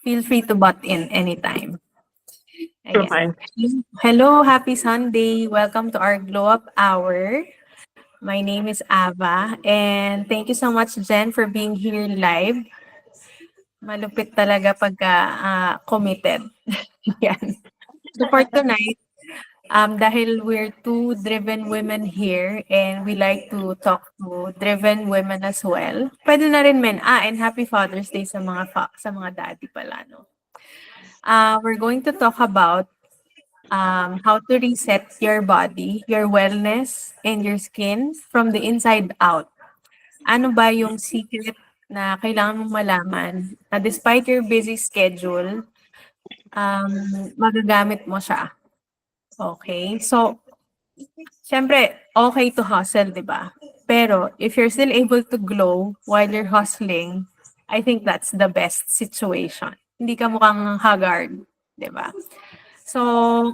Feel free to butt in anytime. Again. Okay. Hello, happy Sunday. Welcome to our Glow Up Hour. My name is Ava, and thank you so much, Jen, for being here live. Malupit talaga pagka committed. Yan. So for tonight, dahil we're two driven women here and we like to talk to driven women as well. Pwede na rin men. And happy Father's Day sa mga sa mga daddy pala, no? We're going to talk about how to reset your body, your wellness, and your skin from the inside out. Ano ba yung secret na kailangan mong malaman na despite your busy schedule, magagamit mo siya? Okay? So, syempre, okay to hustle, di ba? Pero, if you're still able to glow while you're hustling, I think that's the best situation. Hindi ka mukhang haggard, di ba? So,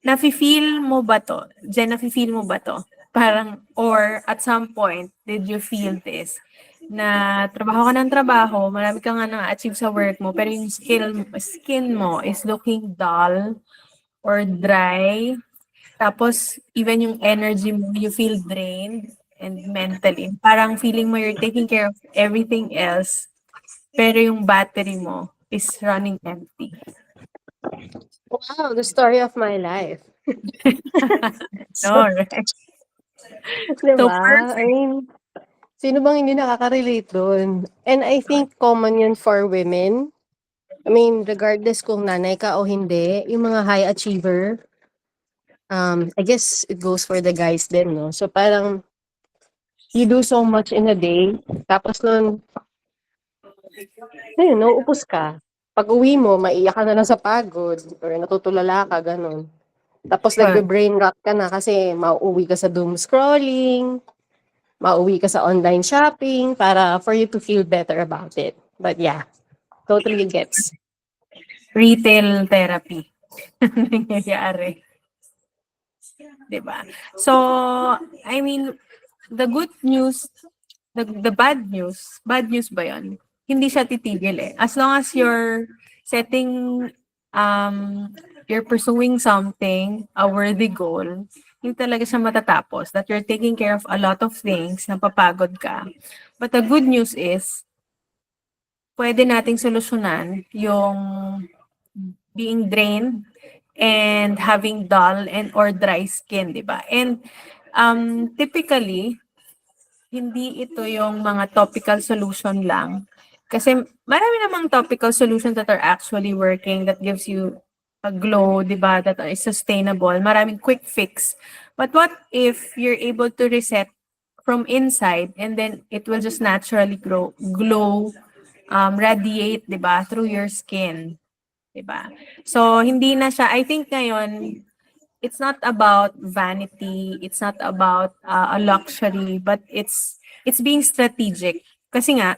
nafe-feel mo ba 'to? Jen, nafe-feel mo ba 'to? Parang or at some point, did you feel this? Na trabaho ka ng trabaho, marami ka nga na-achieve sa work mo, pero yung skin mo is looking dull or dry. Tapos, even yung energy mo, you feel drained and mentally. Parang feeling mo you're taking care of everything else, pero yung battery mo is running empty. Wow, the story of my life. So, No, right? di So, ba? I perfect. mean, sino bang hindi nakaka-relate dun? And I think common yun for women. I mean, regardless kung nanay ka o hindi, yung mga high achiever, I guess it goes for the guys din, no? So parang, you do so much in a day, tapos nun, ayun, nauupos ka. Pag uwi mo, maiyak ka na lang sa pagod, or natutulala ka, ganun. Tapos Correct. nagbe-brain rot ka na kasi mauuwi ka sa doom scrolling, mauwi ka sa online shopping para for you to feel better about it. But yeah, totally gets. Retail therapy. Nangyayari. 'Di ba? So, I mean, the good news, the bad news ba yun? Hindi siya titigil eh. As long as you're setting, you're pursuing something, a worthy goal, hindi talaga siya matatapos. That you're taking care of a lot of things, napapagod ka. But the good news is, pwede nating solusyonan yung being drained and having dull and or dry skin, di ba? And typically, hindi ito yung mga topical solution lang. Kasi marami namang topical solutions that are actually working that gives you a glow, di ba, that is sustainable. Maraming quick fix. But what if you're able to reset from inside and then it will just naturally glow, radiate, di ba, through your skin. 'Di ba? So hindi na siya, I think ngayon it's not about vanity, it's not about a luxury, but it's being strategic. Kasi nga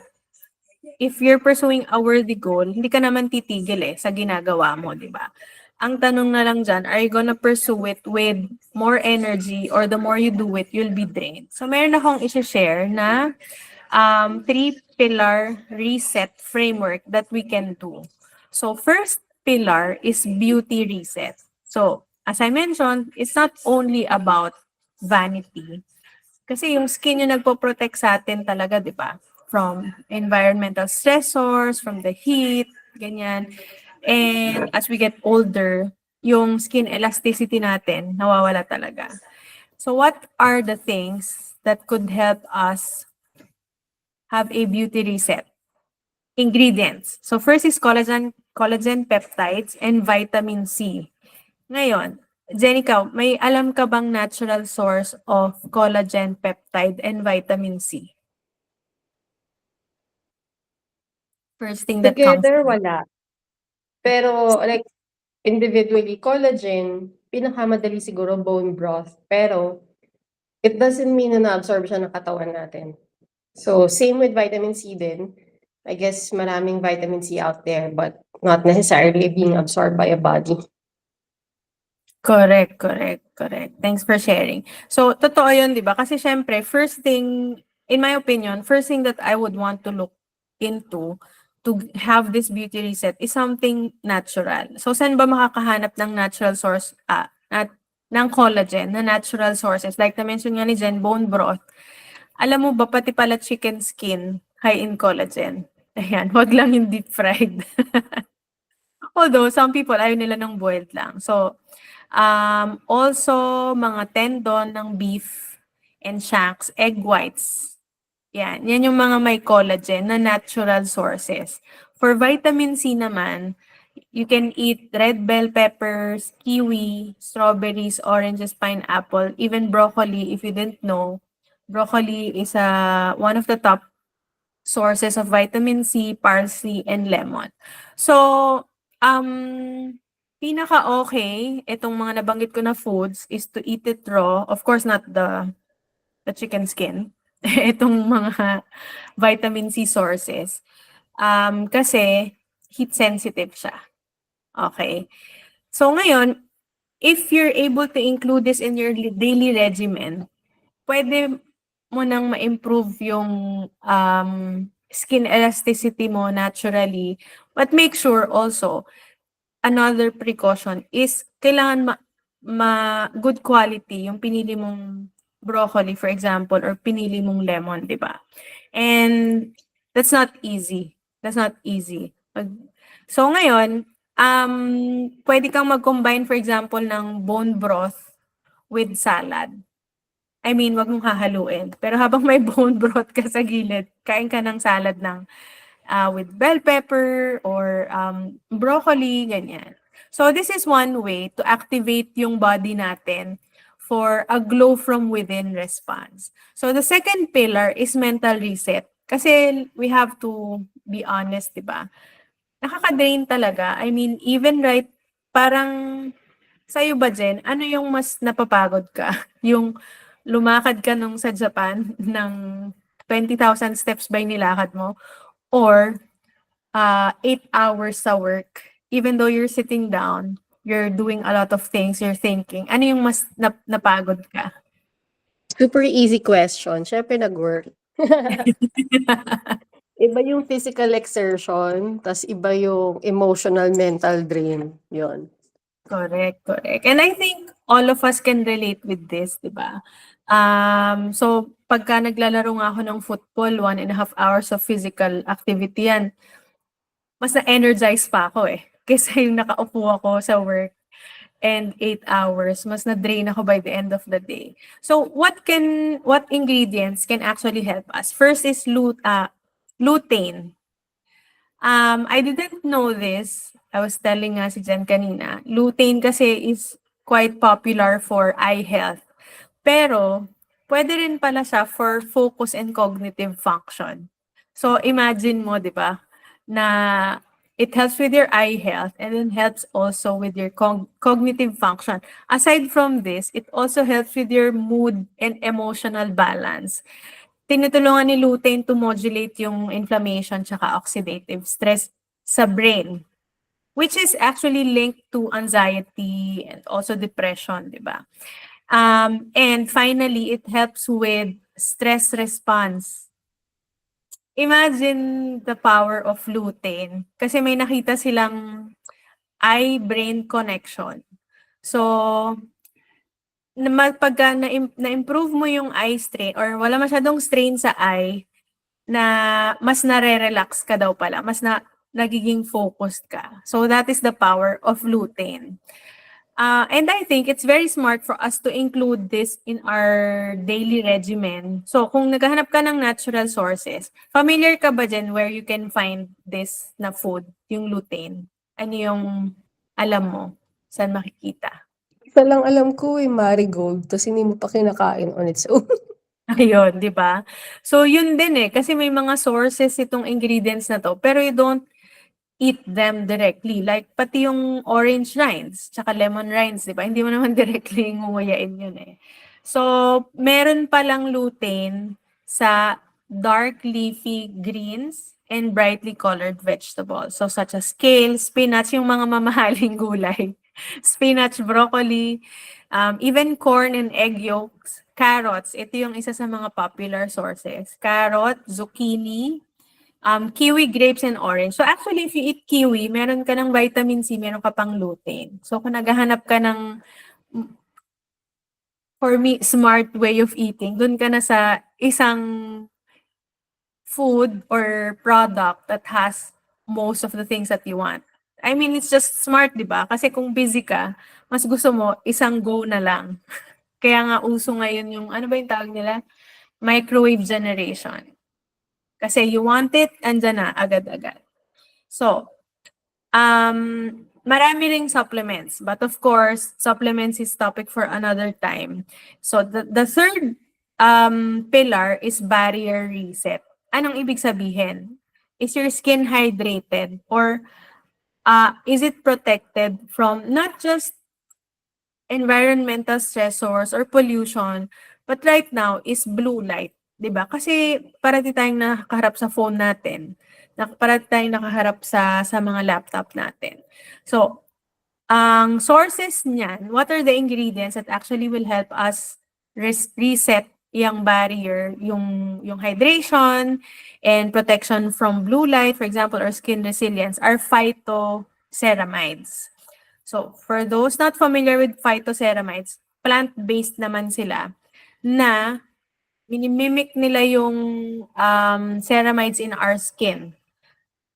if you're pursuing a worthy goal, hindi ka naman titigil sa ginagawa mo, 'di ba? Ang tanong na lang diyan, are you gonna pursue it with more energy or the more you do it, you'll be drained? So meron akong i-share na three pillar reset framework that we can do. So first pillar is beauty reset. So as I mentioned, it's not only about vanity. Kasi yung skin yung nagpo-protect sa atin talaga, di ba? From environmental stressors, from the heat, ganyan. And as we get older, yung skin elasticity natin nawawala talaga. So what are the things that could help us have a beauty reset? Ingredients. So first is collagen peptides and vitamin C. Ngayon, Jenica, may alam ka bang natural source of collagen peptide and vitamin C? First thing that comes Together, to mind. wala. Pero like, individually, collagen, pinakamadali siguro bone broth. Pero, it doesn't mean na na-absorb siya ng katawan natin. So, same with vitamin C din. I guess maraming vitamin C out there, but not necessarily being absorbed by a body. Correct, correct, correct. Thanks for sharing. So, totoo yun, di ba? Kasi syempre, first thing, in my opinion, first thing that I would want to look into to have this beauty reset is something natural. So, saan ba makakahanap ng natural source, ng collagen, na natural sources? Like na-mention nga ni Jen, bone broth. Alam mo ba, pati pala chicken skin, high in collagen. Ayan, wag lang yung deep fried. Although, some people, ayaw nila ng boiled lang. So, also, mga tendon ng beef and shanks, egg whites. Yan yung mga may collagen na natural sources. For vitamin C naman, you can eat red bell peppers, kiwi, strawberries, oranges, pineapple, even broccoli. If you didn't know, broccoli is one of the top sources of vitamin C, parsley, and lemon. So, pinaka-okay, itong mga nabanggit ko na foods is to eat it raw. Of course, not the chicken skin. Itong mga vitamin C sources. Kasi heat sensitive siya. Okay. So ngayon, if you're able to include this in your daily regimen, pwede mo nang ma-improve yung skin elasticity mo naturally. But make sure also, another precaution is kailangan good quality yung pinili mong broccoli, for example, or pinili mong lemon, di ba? And that's not easy. That's not easy. So ngayon, pwede kang mag-combine, for example, ng bone broth with salad. I mean, wag mong hahaluin. Pero habang may bone broth ka sa gilid, kain ka ng salad ng with bell pepper or broccoli, ganyan. So this is one way to activate yung body natin for a glow from within response. So the second pillar is mental reset. Kasi we have to be honest, di ba? Nakaka-drain talaga. I mean, even parang sa'yo ba, Jen, ano yung mas napapagod ka? Yung lumakad ka nung sa Japan ng 20,000 steps ba yung nilakad mo? Or 8 hours sa work, even though you're sitting down, you're doing a lot of things, you're thinking, ano yung mas napagod ka? Super easy question. Siyempre nag-work. Iba yung physical exertion, tas iba yung emotional mental drain. Yun. Correct, correct. And I think all of us can relate with this, di ba? So, pagka naglalaro nga ako ng football, 1.5 hours of physical activity yan, mas na-energize pa ako eh. Kaysa yung nakaupo ako sa work and 8 hours, mas na-drain ako by the end of the day. So, what ingredients can actually help us? First is lutein. I didn't know this. I was telling nga si Jen kanina. Lutein kasi is quite popular for eye health. Pero, pwede rin pala siya for focus and cognitive function. So, imagine mo, di ba, na it helps with your eye health and then helps also with your cognitive function. Aside from this, it also helps with your mood and emotional balance. Tinutulungan ni lutein to modulate yung inflammation tsaka oxidative stress sa brain, which is actually linked to anxiety and also depression, di ba? And finally, it helps with stress response. Imagine the power of lutein. Kasi may nakita silang eye-brain connection. So, pagka na-improve mo yung eye strain or wala masyadong strain sa eye, na mas nare-relax ka daw pala, mas nagiging focused ka. So, that is the power of lutein. And I think it's very smart for us to include this in our daily regimen. So, kung naghahanap ka ng natural sources, familiar ka ba dyan where you can find this na food, yung lutein? Ano yung alam mo? Saan makikita? Isa lang alam ko marigold, tas hindi mo pa kinakain on its own. Ayun, di ba? So, yun din eh. Kasi may mga sources itong ingredients na to, pero you don't eat them directly. Like, pati yung orange rinds, tsaka lemon rinds, di ba? Hindi mo naman directly nguyain yun eh. So, meron palang lutein sa dark leafy greens and brightly colored vegetables. So, such as kale, spinach, yung mga mamahaling gulay. Spinach, broccoli, even corn and egg yolks, carrots. Ito yung isa sa mga popular sources. Carrot, zucchini, kiwi, grapes, and orange. So actually, if you eat kiwi, meron ka ng vitamin C, meron ka pang lutein. So kung naghahanap ka ng, for me, smart way of eating, dun ka na sa isang food or product that has most of the things that you want. I mean, it's just smart, di ba? Kasi kung busy ka, mas gusto mo, isang go na lang. Kaya nga uso ngayon yung, ano ba yung tawag nila? Microwave generation. Kasi you want it, andyan na, agad-agad. So, marami ring supplements. But of course, supplements is topic for another time. So, the third pillar is barrier reset. Anong ibig sabihin? Is your skin hydrated? Or is it protected from not just environmental stressors or pollution, but right now is blue light, 'di ba? Kasi parati tayong nakaharap sa phone natin. Parati tayong nakaharap sa mga laptop natin. So, ang sources niyan, what are the ingredients that actually will help us reset yung barrier, yung hydration and protection from blue light, for example, or skin resilience, are phytoceramides. So, for those not familiar with phytoceramides, plant-based naman sila na minimimic nila yung ceramides in our skin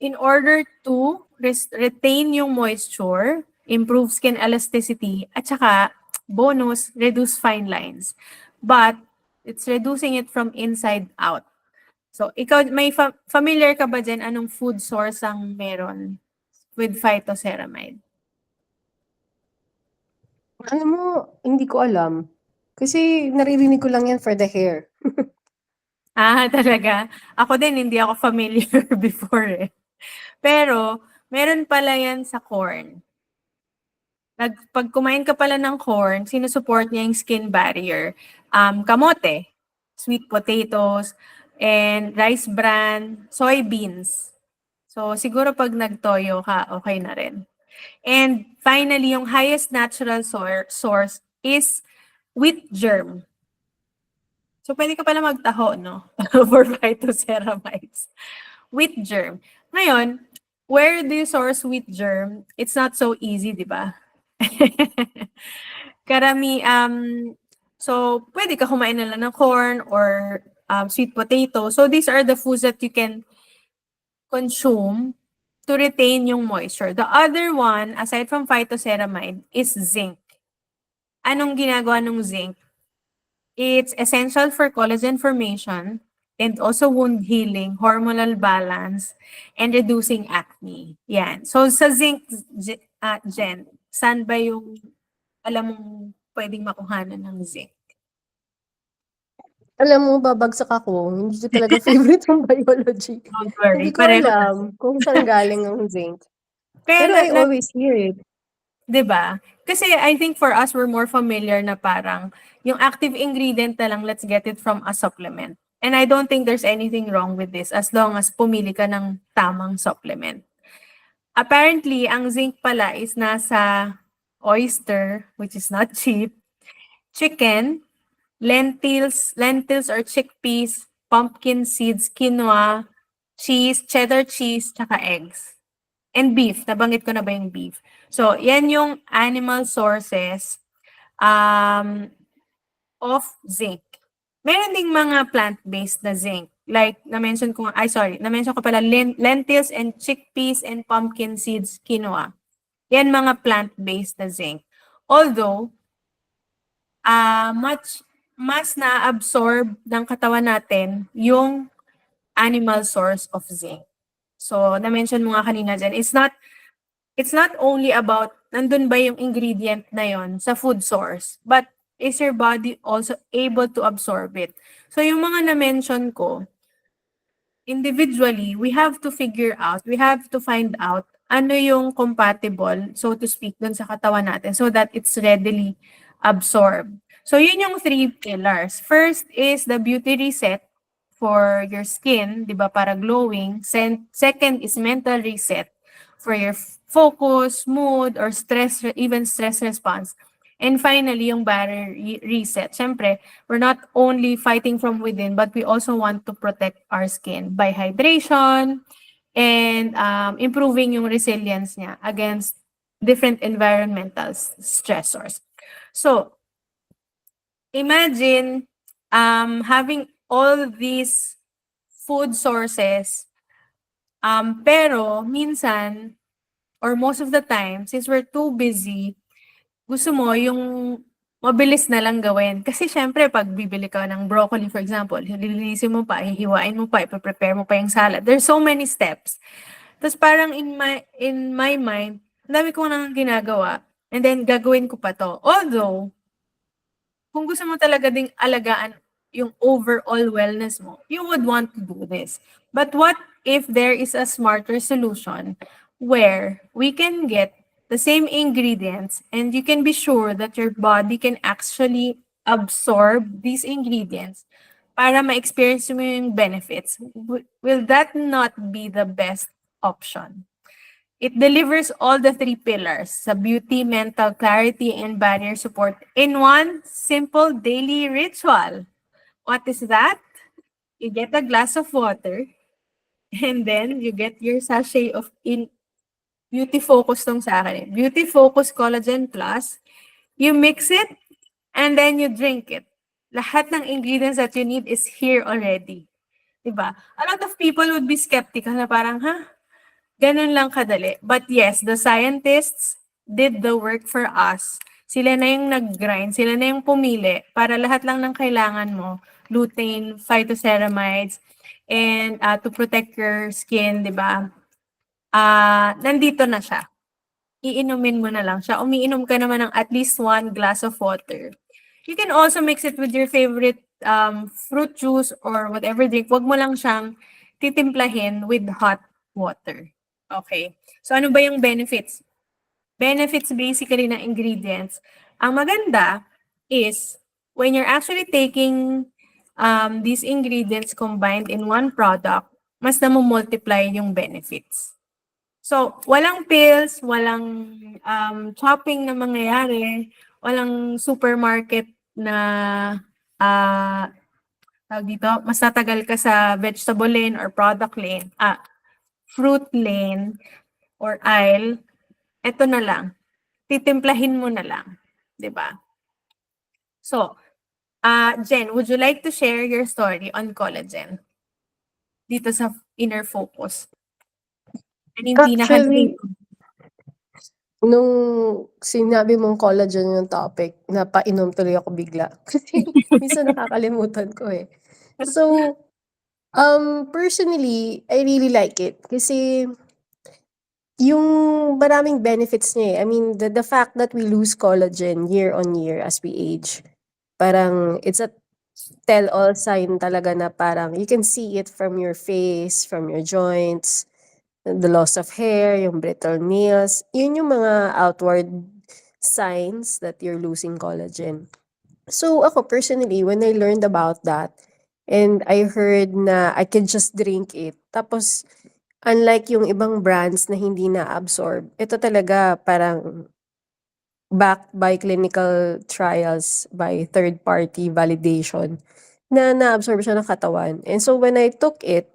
in order to retain yung moisture, improve skin elasticity, at saka bonus, reduce fine lines. But it's reducing it from inside out. So, ikaw, may familiar ka ba dyan anong food source ang meron with phytoceramide? Alam mo, hindi ko alam. Kasi naririnig ko lang yan for the hair. Talaga? Ako din, hindi ako familiar before eh. Pero, meron pala yan sa corn. Pag kumain ka pala ng corn, sinusupport niya yung skin barrier. Kamote, sweet potatoes, and rice bran, soybeans. So, siguro pag nagtoyo ka, okay na rin. And finally, yung highest natural source is wheat germ. So, pwede ka pala magtaho, no? For phytoceramides. Wheat germ. Ngayon, where do you source wheat germ? It's not so easy, di ba? So, pwede ka kumain na lang ng corn or sweet potato. So, these are the foods that you can consume to retain yung moisture. The other one, aside from phytoceramide, is zinc. Anong ginagawa ng zinc? It's essential for collagen formation and also wound healing, hormonal balance, and reducing acne. Yan. So, sa zinc, Jen, saan ba yung alam mong pwedeng makuhanan ng zinc? Alam mo, babagsak ako. Hindi ko talaga favorite yung biology. Don't worry. Hindi ko alam kung saan galing ang zinc. Pero I always hear it. 'Di ba? Kasi I think for us, we're more familiar na parang yung active ingredient na lang, let's get it from a supplement. And I don't think there's anything wrong with this as long as pumili ka ng tamang supplement. Apparently, ang zinc pala is nasa oyster, which is not cheap, chicken, lentils or chickpeas, pumpkin seeds, quinoa, cheese, cheddar cheese, tsaka eggs. And beef. Nabanggit ko na ba yung beef? So, yan yung animal sources of zinc. Meron ding mga plant-based na zinc. Like, na-mention ko pala lentils and chickpeas and pumpkin seeds, quinoa. Yan mga plant-based na zinc. Although, mas na-absorb ng katawan natin yung animal source of zinc. So, na-mention mo nga kanina dyan, it's not only about nandun ba yung ingredient na yon sa food source, but is your body also able to absorb it? So, yung mga na-mention ko, individually, we have to find out ano yung compatible, so to speak, dun sa katawan natin so that it's readily absorbed. So, yun yung 3 pillars. First is the beauty reset for your skin, di ba, para glowing. Second is mental reset for your focus, mood, or even stress response. And finally, yung barrier reset. Siyempre, we're not only fighting from within, but we also want to protect our skin by hydration and improving yung resilience niya against different environmental stressors. So, imagine having all these food sources, pero minsan, or most of the time, since we're too busy, gusto mo yung mabilis na lang gawin. Kasi syempre, pag bibili ka ng broccoli, for example, lilinisin mo pa, hihiwain mo pa, ipaprepare mo pa yung salad. There's so many steps. Tapos parang in my mind, ang dami ko nang ginagawa, and then gagawin ko pa to. Although, kung gusto mo talaga ding alagaan yung overall wellness mo, you would want to do this. But what if there is a smarter solution where we can get the same ingredients and you can be sure that your body can actually absorb these ingredients para ma-experience mo yung benefits? Will that not be the best option? It delivers all the three pillars, sa beauty, mental clarity, and barrier support in one simple daily ritual. What is that? You get a glass of water, and then you get your sachet of Beauty Focus tong sa akin. Beauty Focus Collagen Plus. You mix it, and then you drink it. Lahat ng ingredients that you need is here already. Diba? A lot of people would be skeptical na parang, ganun lang kadali. But yes, the scientists did the work for us. Sila na yung nag-grind, sila na yung pumili para lahat lang ng kailangan mo, lutein, phytoceramides, and to protect your skin, di ba? Nandito na siya. Iinumin mo na lang siya. Umiinom ka naman ng at least 1 glass of water. You can also mix it with your favorite fruit juice or whatever drink. Huwag mo lang siyang titimplahin with hot water. Okay. So, ano ba yung benefits? Benefits basically ng ingredients. Ang maganda is when you're actually taking these ingredients combined in one product, mas multiply yung benefits. So, walang pills, walang chopping na mangyayari, walang supermarket na tawag dito, mas tatagal ka sa vegetable lane or product lane, fruit lane or aisle, eto na lang. Titimplahin mo na lang. 'Di ba? So, Jen, would you like to share your story on collagen? Dito sa Inner Focus. And yung Actually, nung sinabi mong collagen yung topic, napainom tuloy ako bigla. Kasi minsan nakakalimutan ko eh. So, personally, I really like it. Kasi yung maraming benefits niya eh. I mean, the fact that we lose collagen year on year as we age, parang it's a tell-all sign talaga na parang you can see it from your face, from your joints, the loss of hair, yung brittle nails. Yun yung mga outward signs that you're losing collagen. So ako personally, when I learned about that, and I heard na I can just drink it, tapos unlike yung ibang brands na hindi na-absorb, ito talaga parang backed by clinical trials by third-party validation na na-absorb siya ng katawan. And so when I took it,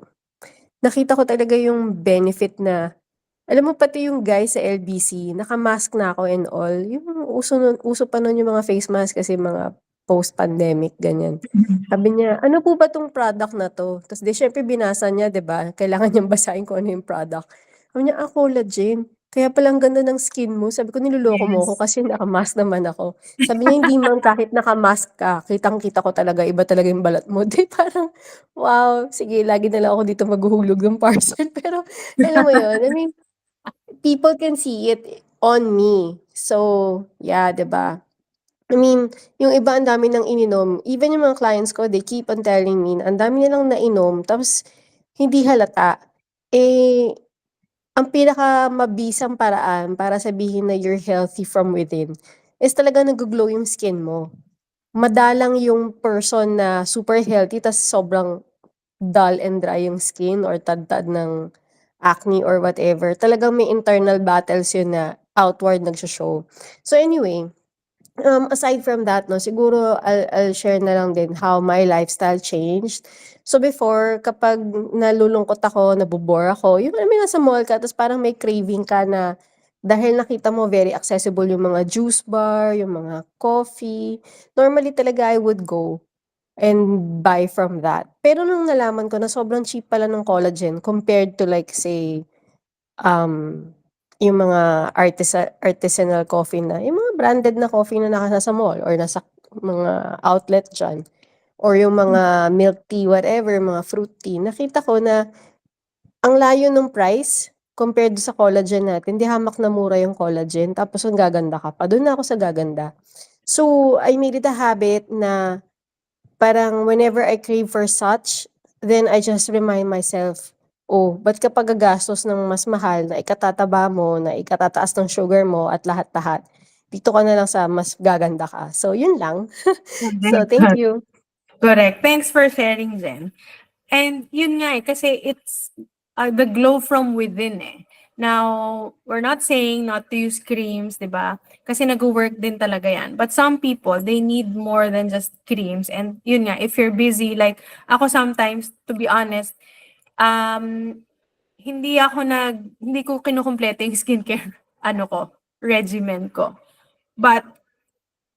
nakita ko talaga yung benefit na, alam mo pati yung guy sa LBC, naka-mask na ako and all. Yung uso pa nun yung mga face mask kasi mga post-pandemic, ganyan. Sabi niya, ano po ba tong product na to? Tapos di syempre binasa niya, 'di ba? Kailangan niyang basahin kung ano yung product. Sabi niya, collagen. Kaya palang ganda ng skin mo. Sabi ko, niloloko mo ako kasi naka-mask naman ako. Sabi niya, hindi man kahit naka-mask ka, kitang-kita ko talaga, iba talaga yung balat mo. Di parang, wow, sige, lagi na lang ako dito maghuhulog ng parcel. Pero, alam mo yun, I mean, people can see it on me. So, yeah, 'di ba? I mean, yung iba ang dami ng ininom. Even yung mga clients ko, they keep on telling me na ang dami nilang nainom tapos hindi halata. Eh, ang pinakamabisang paraan para sabihin na you're healthy from within is talagang nag-glow yung skin mo. Madalang yung person na super healthy tas sobrang dull and dry yung skin or tad-tad ng acne or whatever. Talagang may internal battles yun na outward nagsho-show. So anyway, Aside from that 'no, siguro I'll share na lang din how my lifestyle changed. So before kapag nalulungkot ako, nabo-bore ako, yung alam mo yung nasa mall ka tapos parang may craving ka na dahil nakita mo very accessible yung mga juice bar, yung mga coffee, normally talaga I would go and buy from that. Pero nung nalaman ko na sobrang cheap pala ng collagen compared to like say, um, yung mga artisanal coffee na yung mga branded na coffee na nasa mall or nasa mga outlet diyan or yung mga milk tea, whatever, mga fruit tea. Nakita ko na ang layo nung price compared sa collagen natin. 'Di hamak na mura yung collagen tapos ang gaganda ka pa. Dun na ako sa gaganda. So, I made it a habit na parang whenever I crave for such, then I just remind myself, "Oh, ba't ka pa gagastos ng mas mahal na ikatataba mo, na ikatataas ng sugar mo at lahat-lahat. Dito ka na lang sa mas gaganda ka." So, yun lang. So, thank you. Correct. Thanks for sharing, Jen. And yun nga eh, kasi it's the glow from within eh. Now, we're not saying not to use creams, di ba? Kasi nag-work din talaga yan. But some people, they need more than just creams. And yun nga, if you're busy, like ako sometimes, to be honest, um, hindi ko kinukumpleto yung skincare, regimen ko. But,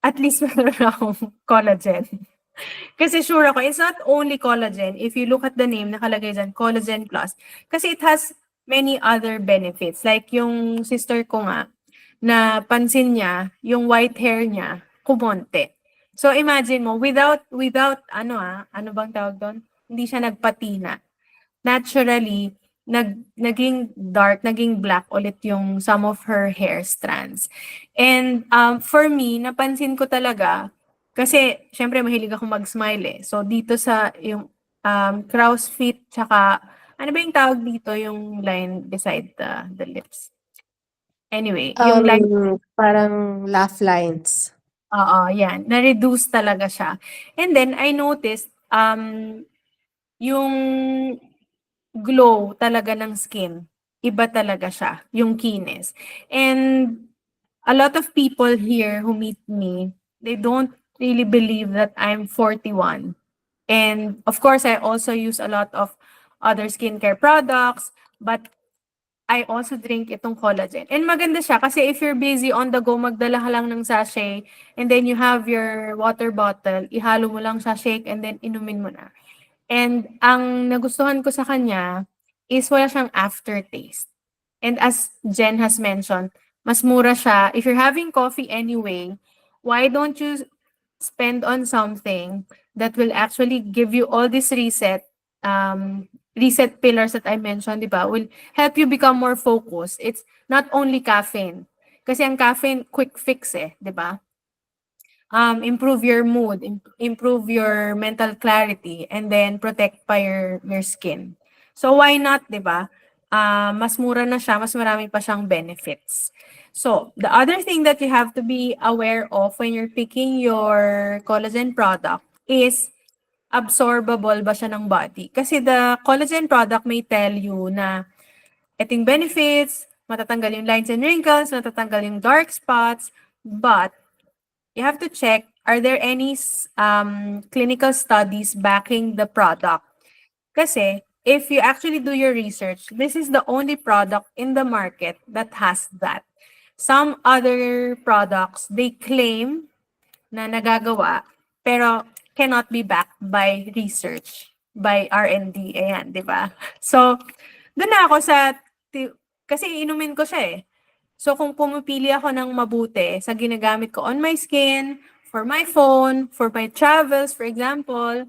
at least meron akong collagen. Kasi sure ako, it's not only collagen. If you look at the name, nakalagay dyan, Collagen Plus. Kasi it has many other benefits. Like yung sister ko nga, na pansin niya, yung white hair niya, kumonte. So imagine mo, without ano bang tawag doon? Hindi siya nagpatina. Naturally, naging dark, naging black ulit yung some of her hair strands. And for me, napansin ko talaga, kasi syempre mahilig ako mag-smile eh. So dito sa yung crow's feet, tsaka ano ba yung tawag dito, yung line beside the lips? Anyway, yung line, Parang laugh lines. oo, yan, na-reduce talaga siya. And then I noticed, yung glow talaga ng skin, iba talaga siya, yung keenness. And a lot of people here who meet me, they don't really believe that I'm 41. And of course, I also use a lot of other skincare products, but I also drink itong collagen. And maganda siya kasi if you're busy on the go, magdala ka lang ng sachet, and then you have your water bottle, ihalo mo lang sa shake, and then inumin mo na. And ang nagustuhan ko sa kanya is wala siyang aftertaste. And as Jen has mentioned, mas mura siya. If you're having coffee anyway, why don't you spend on something that will actually give you all this reset pillars that I mentioned, di ba? Will help you become more focused. It's not only caffeine. Kasi ang caffeine, quick fix eh, di ba? Improve your mood, improve your mental clarity, and then protect pa your skin. So why not, 'di ba? Mas mura na siya, mas marami pa siyang benefits. So, the other thing that you have to be aware of when you're picking your collagen product is absorbable ba siya ng body? Kasi the collagen product may tell you na eting benefits, matatanggal yung lines and wrinkles, matatanggal yung dark spots, but you have to check, are there any clinical studies backing the product? Kasi if you actually do your research, this is the only product in the market that has that. Some other products, they claim na nagagawa, pero cannot be backed by research, by R&D, ayan, di ba? So, doon na ako kasi inumin ko siya eh. So, kung pumipili ako ng mabuti sa ginagamit ko on my skin, for my phone, for my travels, for example,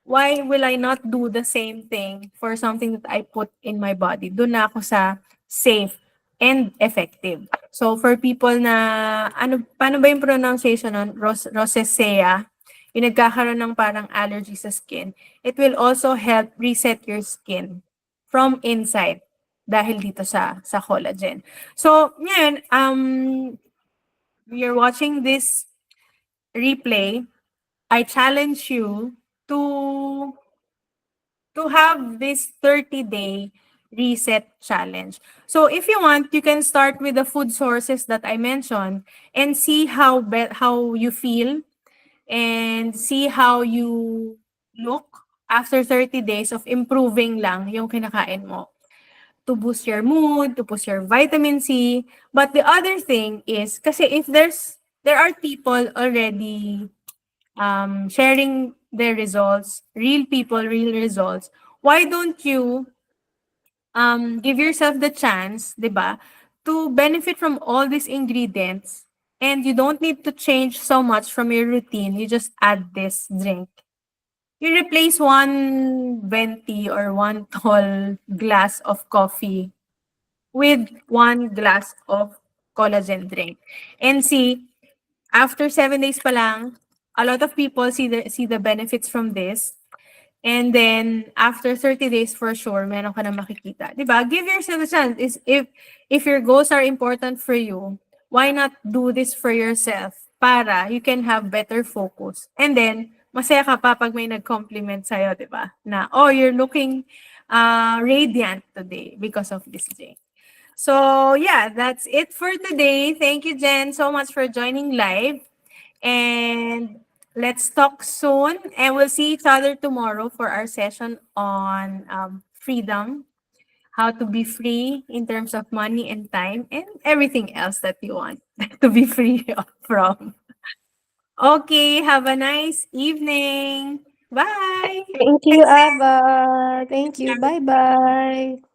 why will I not do the same thing for something that I put in my body? Doon na ako sa safe and effective. So, for people na, paano ba yung pronunciation nun? Rosacea, yung nagkakaroon ng parang allergy sa skin, it will also help reset your skin from inside dahil dito sa collagen. So, ngayon, you're watching this replay, I challenge you to have this 30-day reset challenge. So if you want, you can start with the food sources that I mentioned and see how you feel and see how you look after 30 days of improving lang yung kinakain mo to boost your mood, to boost your vitamin C. But the other thing is, kasi if there are people already sharing their results, real people, real results, why don't you give yourself the chance, 'di ba, to benefit from all these ingredients and you don't need to change so much from your routine. You just add this drink. You replace one venti or one tall glass of coffee with one glass of collagen drink. And see, after 7 days pa lang, a lot of people see the benefits from this. And then, after 30 days, for sure, meron ka na makikita. Diba? Give yourself a chance. If your goals are important for you, why not do this for yourself para you can have better focus. And then, masaya ka pa pag may nag-compliment sa'yo, diba? Na, oh, you're looking radiant today because of this day. So, yeah, that's it for today. Thank you, Jen, so much for joining live. And let's talk soon. And we'll see each other tomorrow for our session on freedom, how to be free in terms of money and time, and everything else that you want to be free from. Okay, have a nice evening. Bye. Thank you, Ava. Thank you. Bye-bye.